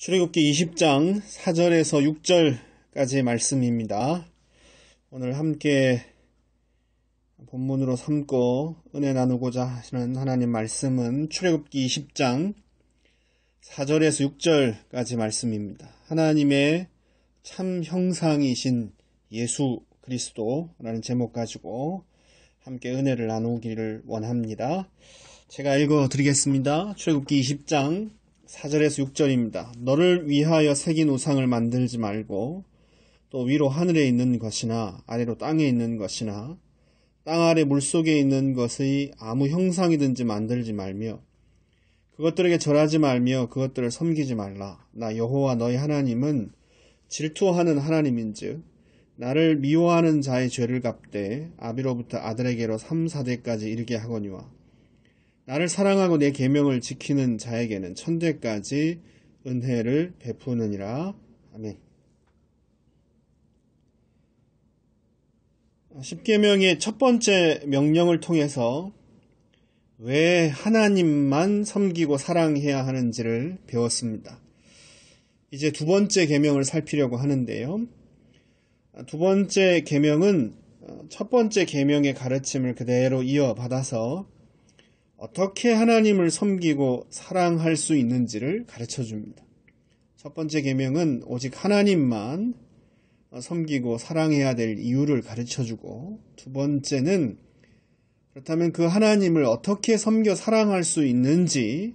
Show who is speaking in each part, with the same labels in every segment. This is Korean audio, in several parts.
Speaker 1: 출애굽기 20장 4절에서 6절까지의 말씀입니다. 오늘 함께 본문으로 삼고 은혜 나누고자 하시는 하나님 말씀은 출애굽기 20장 4절에서 6절까지 말씀입니다. 하나님의 참 형상이신 예수 그리스도라는 제목 가지고 함께 은혜를 나누기를 원합니다. 제가 읽어드리겠습니다. 출애굽기 20장 4절에서 6절입니다. 너를 위하여 새긴 우상을 만들지 말고 또 위로 하늘에 있는 것이나 아래로 땅에 있는 것이나 땅 아래 물속에 있는 것의 아무 형상이든지 만들지 말며 그것들에게 절하지 말며 그것들을 섬기지 말라. 나 여호와 너희 하나님은 질투하는 하나님인즉 나를 미워하는 자의 죄를 갚되 아비로부터 아들에게로 3, 4대까지 이르게 하거니와 나를 사랑하고 내 계명을 지키는 자에게는 천대까지 은혜를 베푸느니라. 아멘. 10계명의 첫 번째 명령을 통해서 왜 하나님만 섬기고 사랑해야 하는지를 배웠습니다. 이제 두 번째 계명을 살피려고 하는데요. 두 번째 계명은 첫 번째 계명의 가르침을 그대로 이어받아서 어떻게 하나님을 섬기고 사랑할 수 있는지를 가르쳐줍니다. 첫 번째 계명은 오직 하나님만 섬기고 사랑해야 될 이유를 가르쳐주고 두 번째는 그렇다면 그 하나님을 어떻게 섬겨 사랑할 수 있는지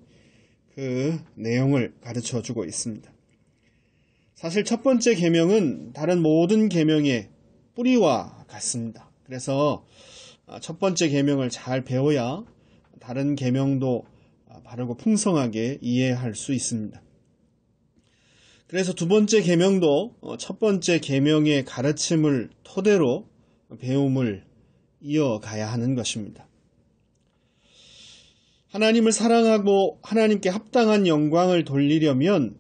Speaker 1: 그 내용을 가르쳐주고 있습니다. 사실 첫 번째 계명은 다른 모든 계명의 뿌리와 같습니다. 그래서 첫 번째 계명을 잘 배워야 다른 계명도 바르고 풍성하게 이해할 수 있습니다. 그래서 두 번째 계명도 첫 번째 계명의 가르침을 토대로 배움을 이어가야 하는 것입니다. 하나님을 사랑하고 하나님께 합당한 영광을 돌리려면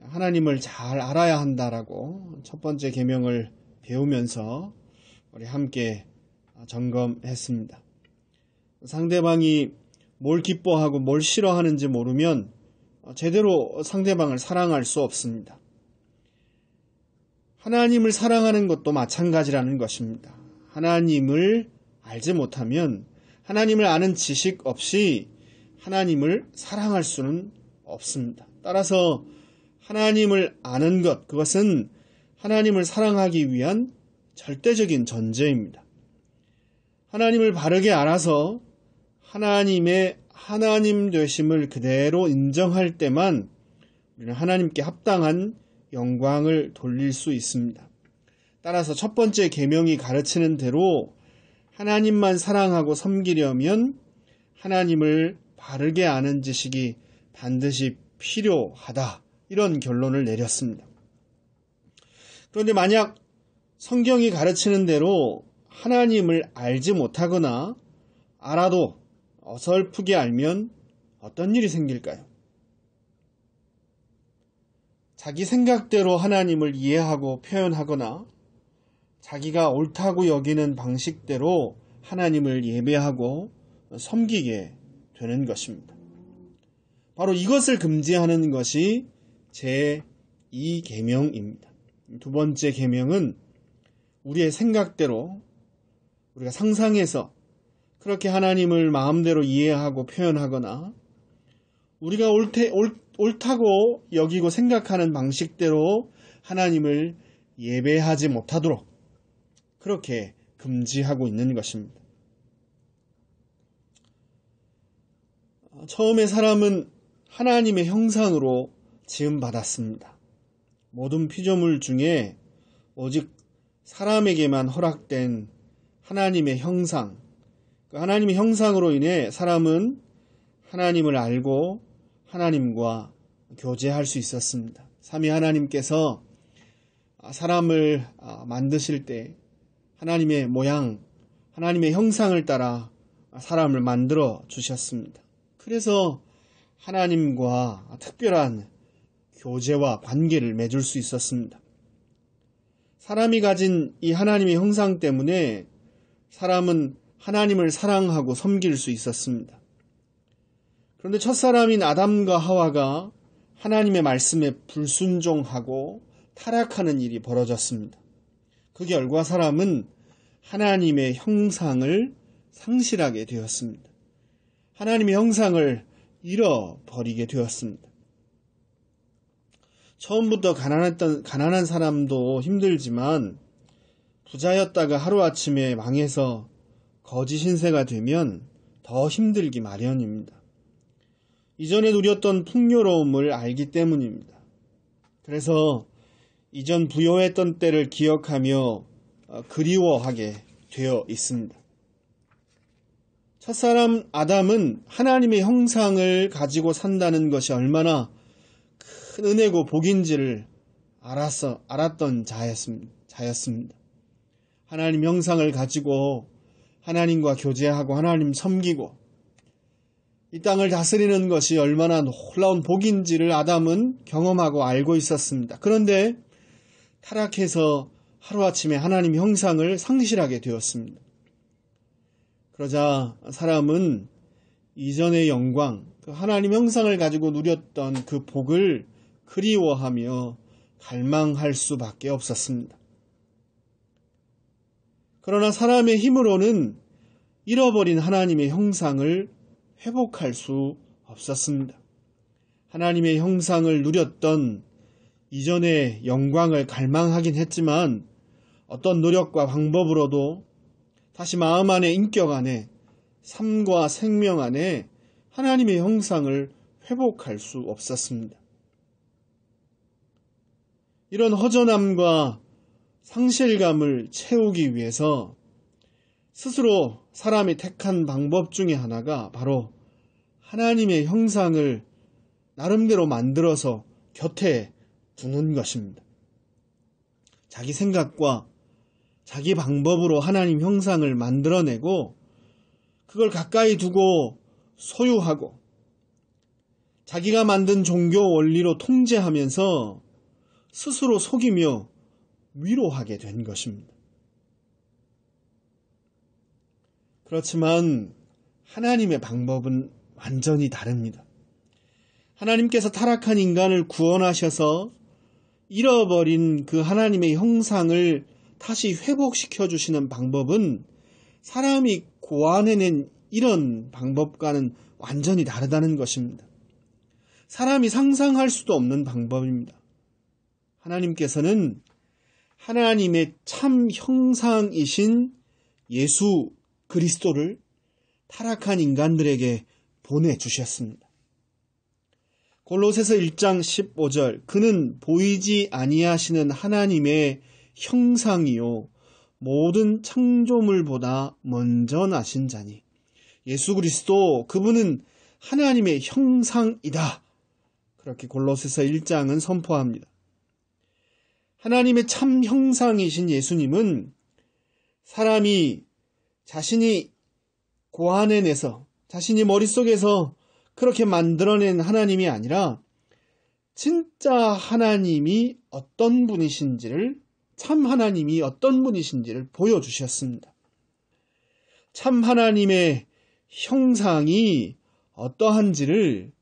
Speaker 1: 하나님을 잘 알아야 한다라고 첫 번째 계명을 배우면서 우리 함께 점검했습니다. 상대방이 뭘 기뻐하고 뭘 싫어하는지 모르면 제대로 상대방을 사랑할 수 없습니다. 하나님을 사랑하는 것도 마찬가지라는 것입니다. 하나님을 알지 못하면 하나님을 아는 지식 없이 하나님을 사랑할 수는 없습니다. 따라서 하나님을 아는 것, 그것은 하나님을 사랑하기 위한 절대적인 전제입니다. 하나님을 바르게 알아서 하나님의 하나님 되심을 그대로 인정할 때만 우리는 하나님께 합당한 영광을 돌릴 수 있습니다. 따라서 첫 번째 계명이 가르치는 대로 하나님만 사랑하고 섬기려면 하나님을 바르게 아는 지식이 반드시 필요하다. 이런 결론을 내렸습니다. 그런데 만약 성경이 가르치는 대로 하나님을 알지 못하거나 알아도 어설프게 알면 어떤 일이 생길까요? 자기 생각대로 하나님을 이해하고 표현하거나 자기가 옳다고 여기는 방식대로 하나님을 예배하고 섬기게 되는 것입니다. 바로 이것을 금지하는 것이 제2계명입니다. 두 번째 계명은 우리의 생각대로 우리가 상상해서 그렇게 하나님을 마음대로 이해하고 표현하거나 우리가 옳다고 여기고 생각하는 방식대로 하나님을 예배하지 못하도록 그렇게 금지하고 있는 것입니다. 처음에 사람은 하나님의 형상으로 지음받았습니다. 모든 피조물 중에 오직 사람에게만 허락된 하나님의 형상, 그 하나님의 형상으로 인해 사람은 하나님을 알고 하나님과 교제할 수 있었습니다. 삼위 하나님께서 사람을 만드실 때 하나님의 모양, 하나님의 형상을 따라 사람을 만들어 주셨습니다. 그래서 하나님과 특별한 교제와 관계를 맺을 수 있었습니다. 사람이 가진 이 하나님의 형상 때문에 사람은 하나님을 사랑하고 섬길 수 있었습니다. 그런데 첫사람인 아담과 하와가 하나님의 말씀에 불순종하고 타락하는 일이 벌어졌습니다. 그 결과 사람은 하나님의 형상을 상실하게 되었습니다. 하나님의 형상을 잃어버리게 되었습니다. 처음부터 가난한 사람도 힘들지만 부자였다가 하루아침에 망해서 거지 신세가 되면 더 힘들기 마련입니다. 이전에 누렸던 풍요로움을 알기 때문입니다. 그래서 이전 부요했던 때를 기억하며 그리워하게 되어 있습니다. 첫사람 아담은 하나님의 형상을 가지고 산다는 것이 얼마나 큰 은혜고 복인지를 알았던 자였습니다. 하나님 형상을 가지고 하나님과 교제하고 하나님 섬기고 이 땅을 다스리는 것이 얼마나 놀라운 복인지를 아담은 경험하고 알고 있었습니다. 그런데 타락해서 하루아침에 하나님 형상을 상실하게 되었습니다. 그러자 사람은 이전의 영광, 그 하나님 형상을 가지고 누렸던 그 복을 그리워하며 갈망할 수밖에 없었습니다. 그러나 사람의 힘으로는 잃어버린 하나님의 형상을 회복할 수 없었습니다. 하나님의 형상을 누렸던 이전의 영광을 갈망하긴 했지만 어떤 노력과 방법으로도 다시 마음 안에, 인격 안에, 삶과 생명 안에 하나님의 형상을 회복할 수 없었습니다. 이런 허전함과 상실감을 채우기 위해서 스스로 사람이 택한 방법 중에 하나가 바로 하나님의 형상을 나름대로 만들어서 곁에 두는 것입니다. 자기 생각과 자기 방법으로 하나님 형상을 만들어내고 그걸 가까이 두고 소유하고 자기가 만든 종교 원리로 통제하면서 스스로 속이며 위로하게 된 것입니다. 그렇지만 하나님의 방법은 완전히 다릅니다. 하나님께서 타락한 인간을 구원하셔서 잃어버린 그 하나님의 형상을 다시 회복시켜 주시는 방법은 사람이 고안해낸 이런 방법과는 완전히 다르다는 것입니다. 사람이 상상할 수도 없는 방법입니다. 하나님께서는 하나님의 참 형상이신 예수 그리스도를 타락한 인간들에게 보내주셨습니다. 골로새서 1장 15절 그는 보이지 아니하시는 하나님의 형상이요 모든 창조물보다 먼저 나신 자니 예수 그리스도 그분은 하나님의 형상이다. 그렇게 골로새서 1장은 선포합니다. 하나님의 참 형상이신 예수님은 사람이 자신이 고안해내서 자신이 머릿속에서 그렇게 만들어낸 하나님이 아니라 진짜 하나님이 어떤 분이신지를 참 하나님이 어떤 분이신지를 보여주셨습니다. 참 하나님의 형상이 어떠한지를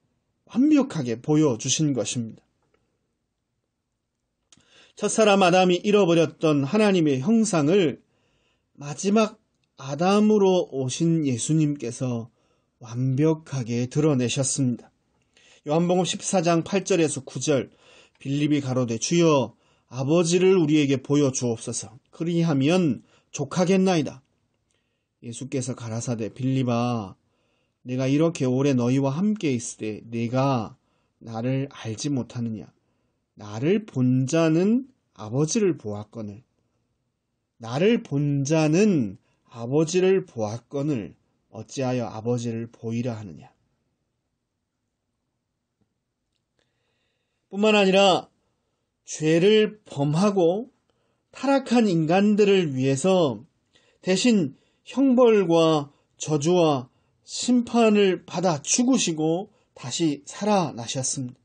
Speaker 1: 완벽하게 보여주신 것입니다. 첫사람 아담이 잃어버렸던 하나님의 형상을 마지막 아담으로 오신 예수님께서 완벽하게 드러내셨습니다. 요한복음 14장 8절에서 9절 빌립이 가로되 주여 아버지를 우리에게 보여주옵소서 그리하면 족하겠나이다. 예수께서 가라사대 빌립아 내가 이렇게 오래 너희와 함께 있으되 내가 나를 알지 못하느냐. 나를 본 자는 아버지를 보았거늘 나를 본 자는 아버지를 보았거늘 어찌하여 아버지를 보이라 하느냐. 뿐만 아니라 죄를 범하고 타락한 인간들을 위해서 대신 형벌과 저주와 심판을 받아 죽으시고 다시 살아나셨습니다.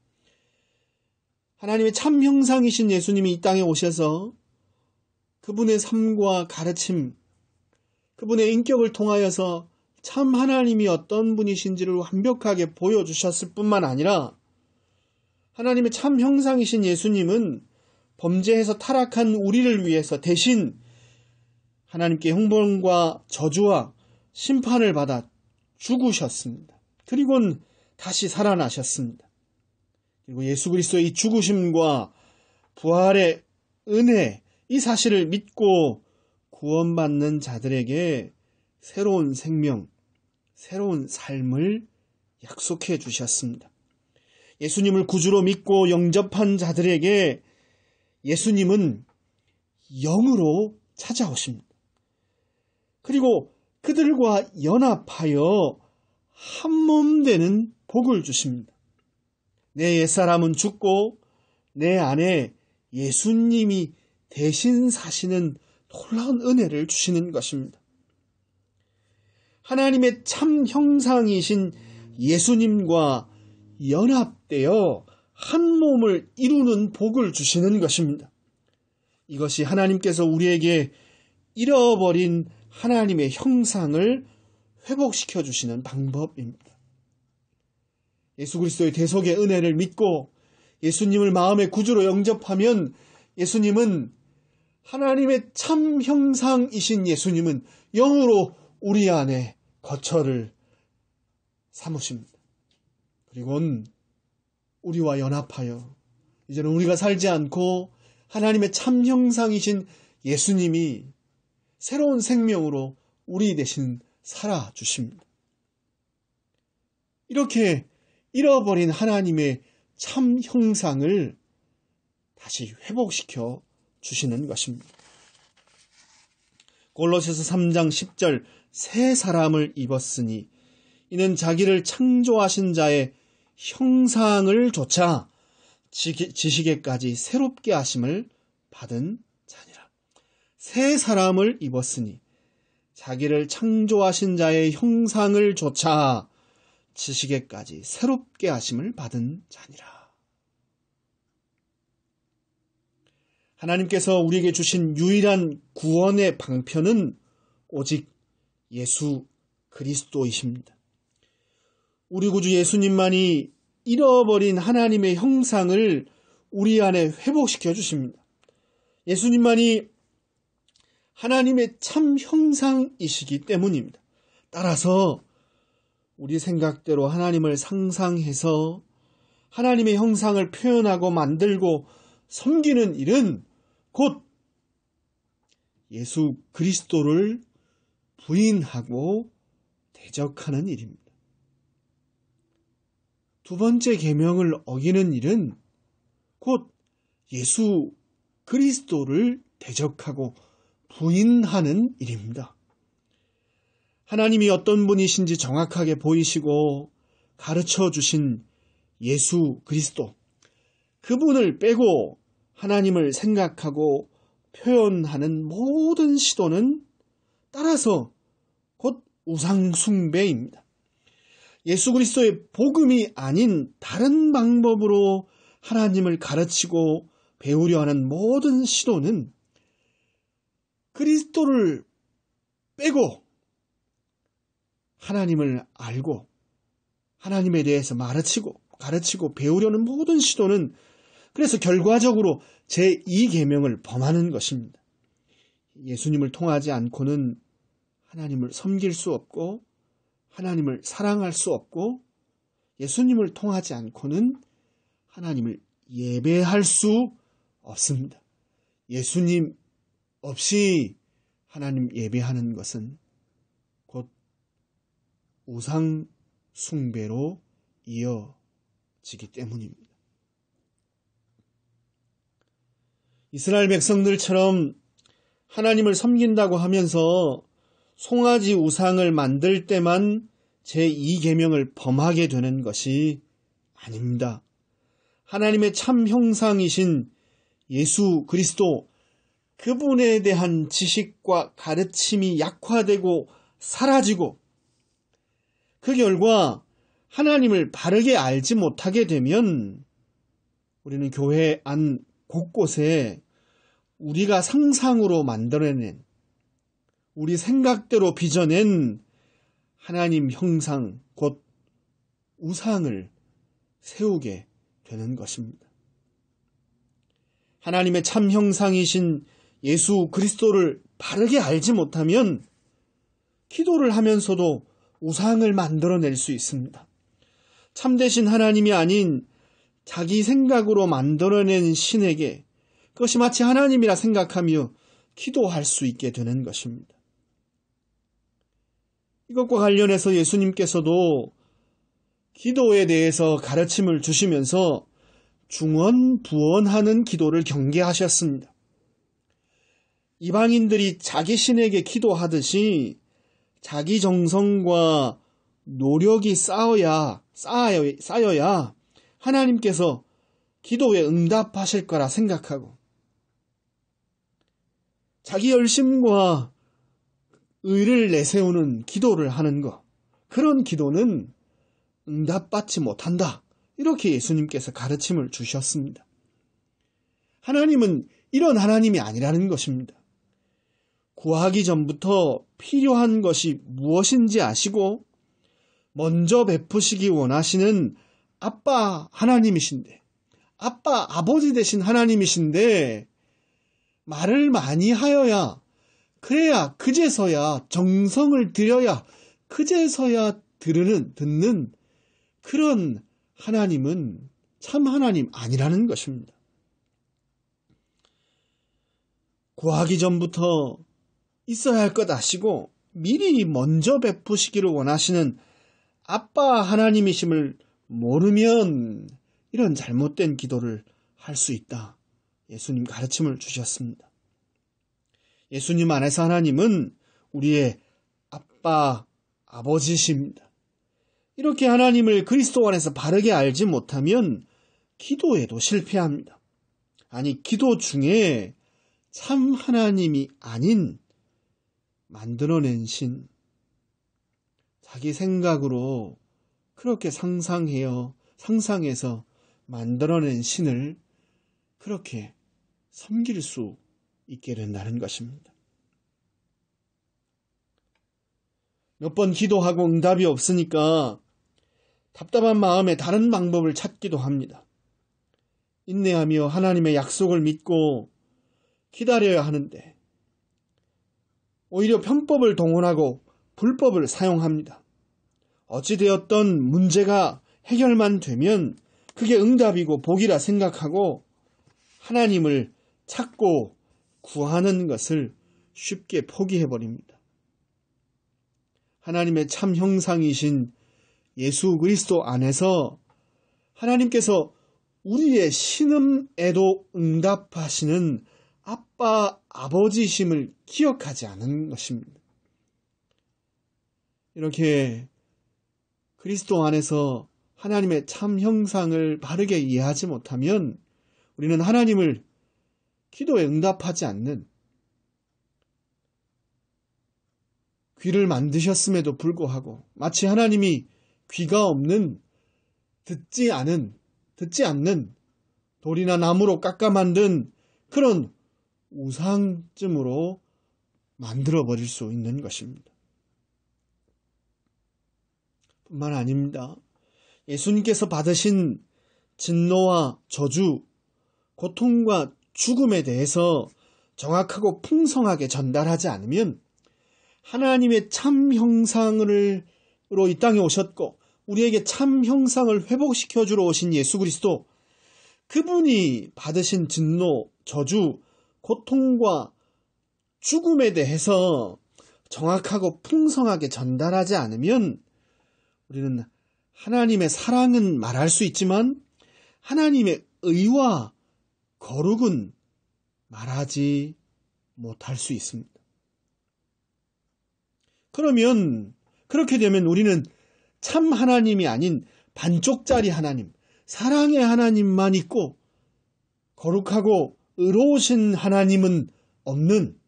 Speaker 1: 하나님의 참 형상이신 예수님이 이 땅에 오셔서 그분의 삶과 가르침, 그분의 인격을 통하여서 참 하나님이 어떤 분이신지를 완벽하게 보여주셨을 뿐만 아니라 하나님의 참 형상이신 예수님은 범죄해서 타락한 우리를 위해서 대신 하나님께 형벌과 저주와 심판을 받아 죽으셨습니다. 그리고는 다시 살아나셨습니다. 그리고 예수 그리스도의 이 죽으심과 부활의 은혜, 이 사실을 믿고 구원받는 자들에게 새로운 생명, 새로운 삶을 약속해 주셨습니다. 예수님을 구주로 믿고 영접한 자들에게 예수님은 영으로 찾아오십니다. 그리고 그들과 연합하여 한 몸 되는 복을 주십니다. 내 옛사람은 죽고 내 안에 예수님이 대신 사시는 놀라운 은혜를 주시는 것입니다. 하나님의 참 형상이신 예수님과 연합되어 한 몸을 이루는 복을 주시는 것입니다. 이것이 하나님께서 우리에게 잃어버린 하나님의 형상을 회복시켜 주시는 방법입니다. 예수 그리스도의 대속의 은혜를 믿고 예수님을 마음의 구주로 영접하면 예수님은 하나님의 참 형상이신 예수님은 영으로 우리 안에 거처를 삼으십니다. 그리고는 우리와 연합하여 이제는 우리가 살지 않고 하나님의 참 형상이신 예수님이 새로운 생명으로 우리 대신 살아주십니다. 이렇게 잃어버린 하나님의 참 형상을 다시 회복시켜 주시는 것입니다. 골로새서 3장 10절 새 사람을 입었으니 이는 자기를 창조하신 자의 형상을 조차 지시게까지 새롭게 하심을 받은 자니라. 새 사람을 입었으니 자기를 창조하신 자의 형상을 조차 지시게까지 새롭게 하심을 받은 자니라. 하나님께서 우리에게 주신 유일한 구원의 방편은 오직 예수 그리스도이십니다. 우리 구주 예수님만이 잃어버린 하나님의 형상을 우리 안에 회복시켜 주십니다. 예수님만이 하나님의 참 형상이시기 때문입니다. 따라서 우리 생각대로 하나님을 상상해서 하나님의 형상을 표현하고 만들고 섬기는 일은 곧 예수 그리스도를 부인하고 대적하는 일입니다. 두 번째 계명을 어기는 일은 곧 예수 그리스도를 대적하고 부인하는 일입니다. 하나님이 어떤 분이신지 정확하게 보이시고 가르쳐 주신 예수 그리스도, 그분을 빼고 하나님을 생각하고 표현하는 모든 시도는 따라서 곧 우상숭배입니다. 예수 그리스도의 복음이 아닌 다른 방법으로 하나님을 가르치고 배우려 하는 모든 시도는 그리스도를 빼고 하나님을 알고 하나님에 대해서 가르치고 배우려는 모든 시도는 그래서 결과적으로 제2계명을 범하는 것입니다. 예수님을 통하지 않고는 하나님을 섬길 수 없고 하나님을 사랑할 수 없고 예수님을 통하지 않고는 하나님을 예배할 수 없습니다. 예수님 없이 하나님 예배하는 것은 곧 우상 숭배로 이어지기 때문입니다. 이스라엘 백성들처럼 하나님을 섬긴다고 하면서 송아지 우상을 만들 때만 제2계명을 범하게 되는 것이 아닙니다. 하나님의 참 형상이신 예수 그리스도, 그분에 대한 지식과 가르침이 약화되고 사라지고 그 결과 하나님을 바르게 알지 못하게 되면 우리는 교회 안 곳곳에 우리가 상상으로 만들어낸, 우리 생각대로 빚어낸 하나님 형상, 곧 우상을 세우게 되는 것입니다. 하나님의 참 형상이신 예수 그리스도를 바르게 알지 못하면 기도를 하면서도 우상을 만들어낼 수 있습니다. 참되신 하나님이 아닌 자기 생각으로 만들어낸 신에게 그것이 마치 하나님이라 생각하며 기도할 수 있게 되는 것입니다. 이것과 관련해서 예수님께서도 기도에 대해서 가르침을 주시면서 중언부언하는 기도를 경계하셨습니다. 이방인들이 자기 신에게 기도하듯이 자기 정성과 노력이 쌓여야 하나님께서 기도에 응답하실 거라 생각하고 자기 열심과 의를 내세우는 기도를 하는 것, 그런 기도는 응답받지 못한다. 이렇게 예수님께서 가르침을 주셨습니다. 하나님은 이런 하나님이 아니라는 것입니다. 구하기 전부터 필요한 것이 무엇인지 아시고 먼저 베푸시기 원하시는 아빠 하나님이신데, 아버지 되신 하나님이신데 말을 많이 하여야, 그래야 그제서야 정성을 들여야 그제서야 듣는 그런 하나님은 참 하나님 아니라는 것입니다. 구하기 전부터 있어야 할 것 아시고 미리 먼저 베푸시기를 원하시는 아빠 하나님이심을 모르면 이런 잘못된 기도를 할 수 있다. 예수님 가르침을 주셨습니다. 예수님 안에서 하나님은 우리의 아빠, 아버지십니다. 이렇게 하나님을 그리스도 안에서 바르게 알지 못하면 기도에도 실패합니다. 아니, 기도 중에 참 하나님이 아닌 만들어낸 신, 자기 생각으로 그렇게 상상해서 만들어낸 신을 그렇게 섬길 수 있게 된다는 것입니다. 몇 번 기도하고 응답이 없으니까 답답한 마음에 다른 방법을 찾기도 합니다. 인내하며 하나님의 약속을 믿고 기다려야 하는데 오히려 편법을 동원하고 불법을 사용합니다. 어찌되었던 문제가 해결만 되면 그게 응답이고 복이라 생각하고 하나님을 찾고 구하는 것을 쉽게 포기해버립니다. 하나님의 참 형상이신 예수 그리스도 안에서 하나님께서 우리의 신음에도 응답하시는 아빠, 아버지심을 기억하지 않은 것입니다. 이렇게 그리스도 안에서 하나님의 참 형상을 바르게 이해하지 못하면 우리는 하나님을 기도에 응답하지 않는, 귀를 만드셨음에도 불구하고 마치 하나님이 귀가 없는, 듣지 않는 돌이나 나무로 깎아 만든 그런 우상쯤으로 만들어버릴 수 있는 것입니다. 뿐만 아닙니다. 예수님께서 받으신 진노와 저주, 고통과 죽음에 대해서 정확하고 풍성하게 전달하지 않으면 하나님의 참 형상으로 이 땅에 오셨고 우리에게 참 형상을 회복시켜 주러 오신 예수 그리스도, 그분이 받으신 진노, 저주, 고통과 죽음에 대해서 정확하고 풍성하게 전달하지 않으면 우리는 하나님의 사랑은 말할 수 있지만 하나님의 의와 거룩은 말하지 못할 수 있습니다. 그러면 그렇게 되면 우리는 참 하나님이 아닌 반쪽짜리 하나님, 사랑의 하나님만 있고 거룩하고 의로우신 하나님은 없는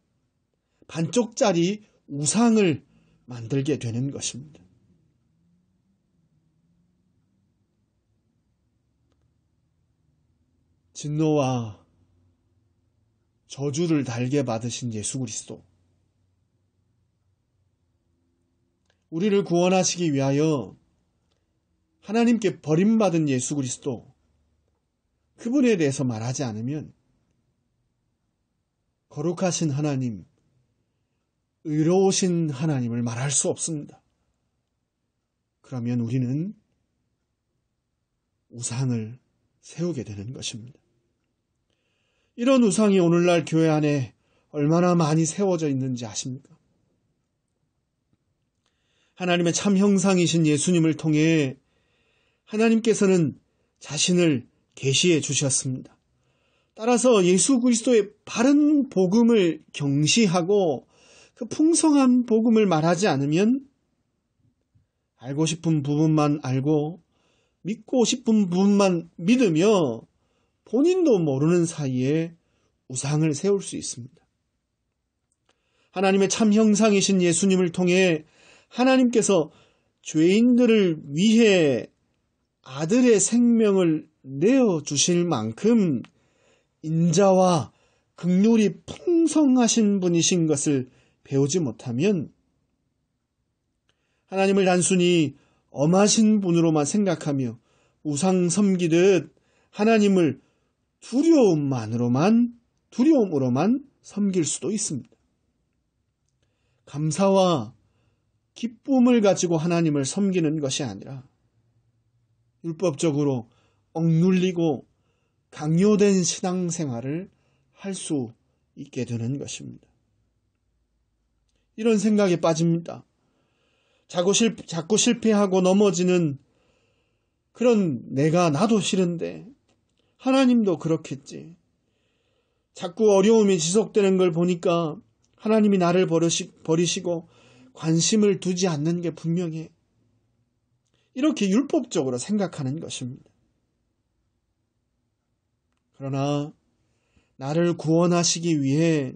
Speaker 1: 반쪽짜리 우상을 만들게 되는 것입니다. 진노와 저주를 달게 받으신 예수 그리스도, 우리를 구원하시기 위하여 하나님께 버림받은 예수 그리스도, 그분에 대해서 말하지 않으면 거룩하신 하나님, 의로우신 하나님을 말할 수 없습니다. 그러면 우리는 우상을 세우게 되는 것입니다. 이런 우상이 오늘날 교회 안에 얼마나 많이 세워져 있는지 아십니까? 하나님의 참 형상이신 예수님을 통해 하나님께서는 자신을 계시해 주셨습니다. 따라서 예수 그리스도의 바른 복음을 경시하고 그 풍성한 복음을 말하지 않으면 알고 싶은 부분만 알고 믿고 싶은 부분만 믿으며 본인도 모르는 사이에 우상을 세울 수 있습니다. 하나님의 참 형상이신 예수님을 통해 하나님께서 죄인들을 위해 아들의 생명을 내어주실 만큼 인자와 긍휼이 풍성하신 분이신 것을 배우지 못하면 하나님을 단순히 엄하신 분으로만 생각하며 우상 섬기듯 하나님을 두려움으로만 섬길 수도 있습니다. 감사와 기쁨을 가지고 하나님을 섬기는 것이 아니라 율법적으로 억눌리고 강요된 신앙생활을 할 수 있게 되는 것입니다. 이런 생각에 빠집니다. 자꾸 실패하고 넘어지는 그런 나도 싫은데 하나님도 그렇겠지. 자꾸 어려움이 지속되는 걸 보니까 하나님이 나를 버리시고 관심을 두지 않는 게 분명해. 이렇게 율법적으로 생각하는 것입니다. 그러나 나를 구원하시기 위해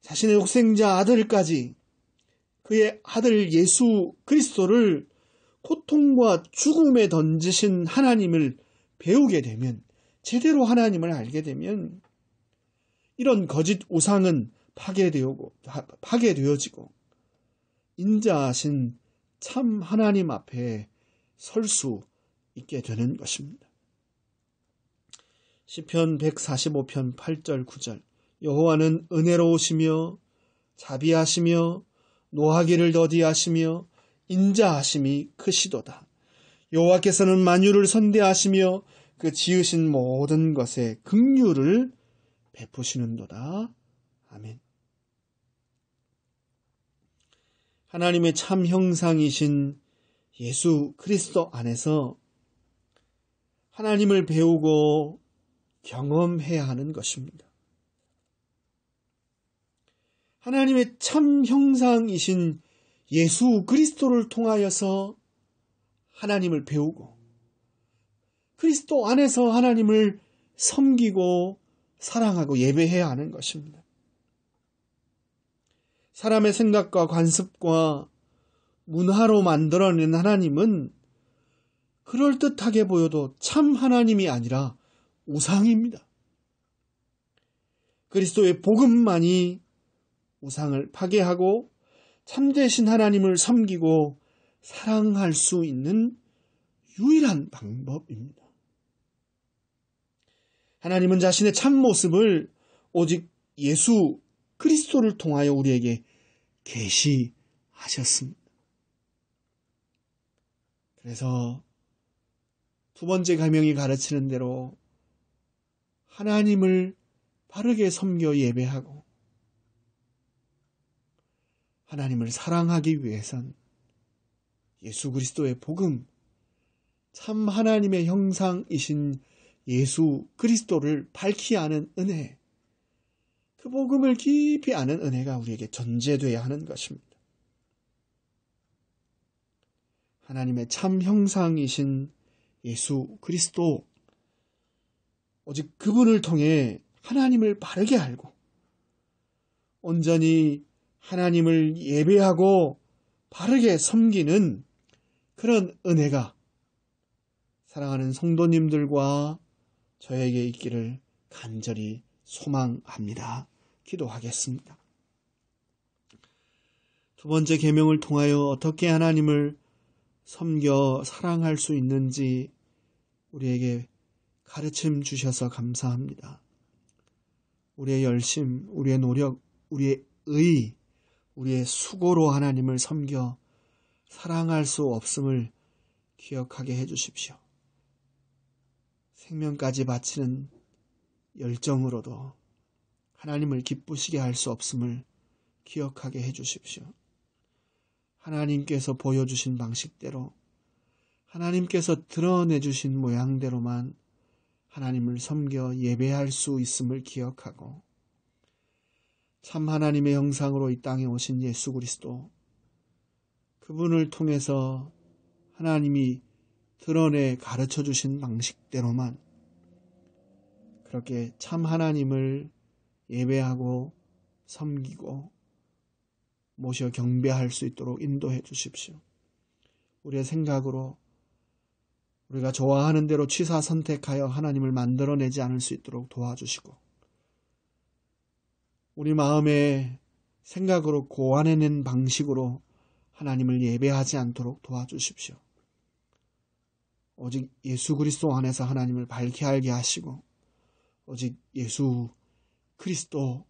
Speaker 1: 자신의 독생자 아들까지 그의 아들 예수 그리스도를 고통과 죽음에 던지신 하나님을 배우게 되면, 제대로 하나님을 알게 되면 이런 거짓 우상은 파괴되어지고 인자하신 참 하나님 앞에 설 수 있게 되는 것입니다. 시편 145편 8절 9절 여호와는 은혜로우시며 자비하시며 노하기를 더디하시며 인자하심이 크시도다. 여호와께서는 만유를 선대하시며 그 지으신 모든 것에 긍휼을 베푸시는도다. 아멘. 하나님의 참 형상이신 예수 그리스도 안에서 하나님을 배우고 경험해야 하는 것입니다. 하나님의 참 형상이신 예수 그리스도를 통하여서 하나님을 배우고 그리스도 안에서 하나님을 섬기고 사랑하고 예배해야 하는 것입니다. 사람의 생각과 관습과 문화로 만들어낸 하나님은 그럴듯하게 보여도 참 하나님이 아니라 우상입니다. 그리스도의 복음만이 우상을 파괴하고 참되신 하나님을 섬기고 사랑할 수 있는 유일한 방법입니다. 하나님은 자신의 참모습을 오직 예수 그리스도를 통하여 우리에게 계시하셨습니다. 그래서 두 번째 계명이 가르치는 대로 하나님을 바르게 섬겨 예배하고 하나님을 사랑하기 위해선 예수 그리스도의 복음, 참 하나님의 형상이신 예수 그리스도를 밝히 아는 은혜, 그 복음을 깊이 아는 은혜가 우리에게 전제되어야 하는 것입니다. 하나님의 참 형상이신 예수 그리스도, 오직 그분을 통해 하나님을 바르게 알고 온전히 하나님을 예배하고 바르게 섬기는 그런 은혜가 사랑하는 성도님들과 저에게 있기를 간절히 소망합니다. 기도하겠습니다. 두 번째 계명을 통하여 어떻게 하나님을 섬겨 사랑할 수 있는지 우리에게 가르침 주셔서 감사합니다. 우리의 열심, 우리의 노력, 우리의 의, 우리의 수고로 하나님을 섬겨 사랑할 수 없음을 기억하게 해주십시오. 생명까지 바치는 열정으로도 하나님을 기쁘시게 할 수 없음을 기억하게 해주십시오. 하나님께서 보여주신 방식대로, 하나님께서 드러내주신 모양대로만 하나님을 섬겨 예배할 수 있음을 기억하고, 참 하나님의 형상으로 이 땅에 오신 예수 그리스도, 그분을 통해서 하나님이 드러내 가르쳐 주신 방식대로만 그렇게 참 하나님을 예배하고 섬기고 모셔 경배할 수 있도록 인도해 주십시오. 우리의 생각으로 우리가 좋아하는 대로 취사 선택하여 하나님을 만들어내지 않을 수 있도록 도와주시고, 우리 마음의 생각으로 고안해낸 방식으로 하나님을 예배하지 않도록 도와주십시오. 오직 예수 그리스도 안에서 하나님을 밝게 알게 하시고, 오직 예수 그리스도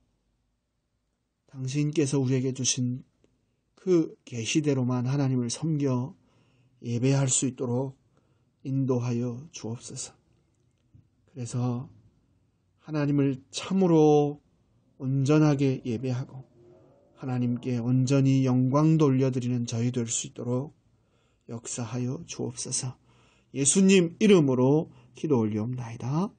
Speaker 1: 당신께서 우리에게 주신 그 계시대로만 하나님을 섬겨 예배할 수 있도록 인도하여 주옵소서. 그래서 하나님을 참으로 온전하게 예배하고 하나님께 온전히 영광 돌려드리는 저희 될 수 있도록 역사하여 주옵소서. 예수님 이름으로 기도 올리옵나이다.